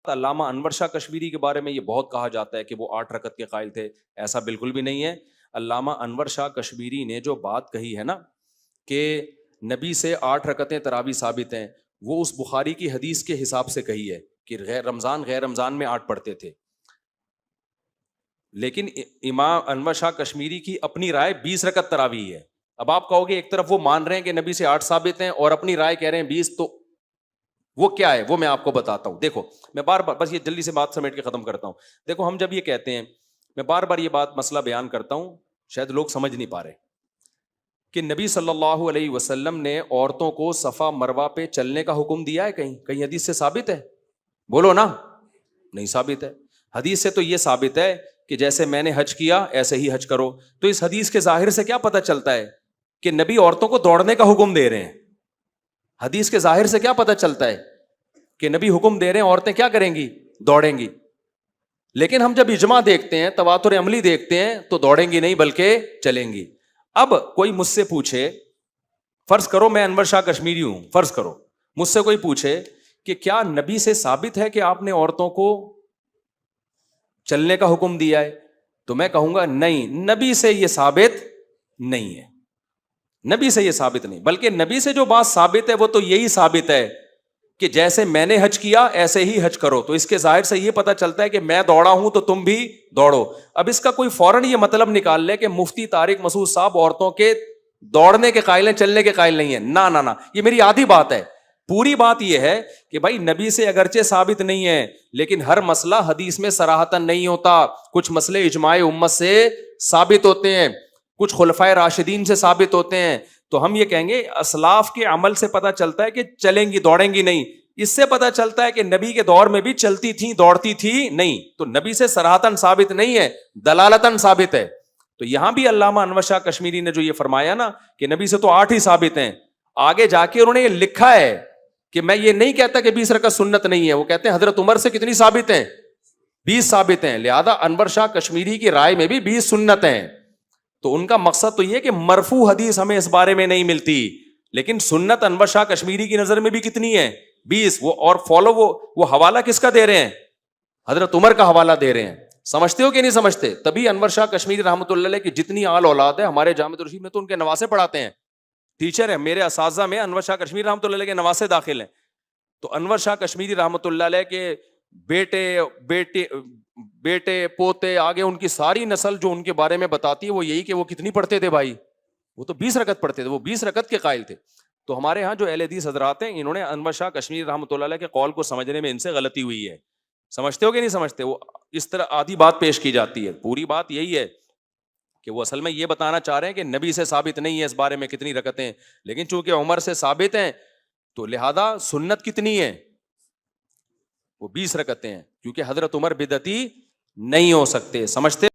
علامہ انور شاہ کشمیری کے بارے میں یہ بہت کہا جاتا ہے کہ وہ 8 رکعت کے قائل تھے. ایسا بالکل بھی نہیں ہے. علامہ انور شاہ کشمیری نے جو بات کہی ہے نا کہ نبی سے 8 رکعتیں تراویح ثابت ہیں, وہ اس بخاری کی حدیث کے حساب سے کہی ہے کہ غیر رمضان میں 8 پڑھتے تھے. لیکن امام انور شاہ کشمیری کی اپنی رائے 20 رکعت تراویح ہے. اب آپ کہو گے ایک طرف وہ مان رہے ہیں کہ نبی سے 8 ثابت ہیں اور اپنی رائے کہہ رہے ہیں 20, تو وہ کیا ہے وہ میں آپ کو بتاتا ہوں. دیکھو میں بار بار بس یہ جلدی سے بات سمیٹ کے ختم کرتا ہوں. دیکھو ہم جب یہ کہتے ہیں, میں بار بار یہ بات مسئلہ بیان کرتا ہوں, شاید لوگ سمجھ نہیں پا رہے کہ نبی صلی اللہ علیہ وسلم نے عورتوں کو صفا مروہ پہ چلنے کا حکم دیا ہے. کہیں حدیث سے ثابت ہے؟ بولو نا. نہیں ثابت ہے. حدیث سے تو یہ ثابت ہے کہ جیسے میں نے حج کیا ایسے ہی حج کرو. تو اس حدیث کے ظاہر سے کیا پتہ چلتا ہے کہ نبی عورتوں کو دوڑنے کا حکم دے رہے ہیں. حدیث کے ظاہر سے کیا پتہ چلتا ہے کہ نبی حکم دے رہے ہیں, عورتیں کیا کریں گی؟ دوڑیں گی. لیکن ہم جب اجماع دیکھتے ہیں, تواتر عملی دیکھتے ہیں, تو دوڑیں گی نہیں بلکہ چلیں گی. اب کوئی مجھ سے پوچھے, فرض کرو میں انور شاہ کشمیری ہوں, فرض کرو مجھ سے کوئی پوچھے کہ کیا نبی سے ثابت ہے کہ آپ نے عورتوں کو چلنے کا حکم دیا ہے, تو میں کہوں گا نہیں, نبی سے یہ ثابت نہیں ہے. نبی سے یہ ثابت نہیں, بلکہ نبی سے جو بات ثابت ہے وہ تو یہی ثابت ہے کہ جیسے میں نے حج کیا ایسے ہی حج کرو. تو اس کے ظاہر سے یہ پتہ چلتا ہے کہ میں دوڑا ہوں تو تم بھی دوڑو. اب اس کا کوئی فوراً یہ مطلب نکال لے کہ مفتی طارق مسعود صاحب عورتوں کے دوڑنے کے قائل ہیں, چلنے کے قائل نہیں ہیں. نہ, یہ میری آدھی بات ہے. پوری بات یہ ہے کہ بھائی نبی سے اگرچہ ثابت نہیں ہے, لیکن ہر مسئلہ حدیث میں صراحتاً نہیں ہوتا. کچھ مسئلے اجماع امت سے ثابت ہوتے ہیں, کچھ خلفائے راشدین سے ثابت ہوتے ہیں. تو ہم یہ کہیں گے اسلاف کے عمل سے پتہ چلتا ہے کہ چلیں گی دوڑیں گی نہیں. اس سے پتہ چلتا ہے کہ نبی کے دور میں بھی چلتی تھیں دوڑتی تھی نہیں. تو نبی سے صراحتاً ثابت نہیں ہے, دلالتاً ثابت ہے. تو یہاں بھی علامہ انور شاہ کشمیری نے جو یہ فرمایا نا کہ نبی سے تو 8 ہی ثابت ہیں, آگے جا کے انہوں نے یہ لکھا ہے کہ میں یہ نہیں کہتا کہ 20 رکعت سنت نہیں ہے. وہ کہتے ہیں حضرت عمر سے کتنی ثابت ہیں؟ 20 ثابت ہیں. لہذا انور شاہ کشمیری کی رائے میں بھی 20 سنت ہیں. تو ان کا مقصد تو یہ کہ مرفوع حدیث ہمیں اس بارے میں نہیں ملتی, لیکن سنت انور شاہ کشمیری کی نظر میں بھی کتنی ہے؟ 20. وہ اور فالو وہ حوالہ کس کا دے رہے ہیں؟ حضرت عمر کا حوالہ دے رہے ہیں. سمجھتے ہو کہ نہیں سمجھتے؟ تبھی انور شاہ کشمیری رحمۃ اللہ علیہ کی جتنی آل اولاد ہے ہمارے جامع الرشید میں تو ان کے نواسے پڑھاتے ہیں, ٹیچر ہیں. میرے اساتذہ میں انور شاہ کشمیری رحمۃ اللہ علیہ کے نواسے داخل ہیں. تو انور شاہ کشمیری رحمۃ اللہ علیہ کے بیٹے پوتے آگے ان کی ساری نسل جو ان کے بارے میں بتاتی ہے وہ یہی کہ وہ کتنی پڑھتے تھے بھائی, وہ تو 20 رکعت پڑھتے تھے, وہ 20 رکعت کے قائل تھے. تو ہمارے ہاں جو اہل حدیث حضرات ہیں انہوں نے انور شاہ کشمیری رحمۃ اللہ علیہ کے قول کو سمجھنے میں ان سے غلطی ہوئی ہے. سمجھتے ہو کہ نہیں سمجھتے؟ وہ اس طرح آدھی بات پیش کی جاتی ہے. پوری بات یہی ہے کہ وہ اصل میں یہ بتانا چاہ رہے ہیں کہ نبی سے ثابت نہیں ہے اس بارے میں کتنی رکعتیں, لیکن چونکہ عمر سے ثابت ہیں تو لہذا سنت کتنی ہے؟ وہ 20 رکعتیں ہیں, کیونکہ حضرت عمر بدعتی نہیں ہو سکتے. سمجھتے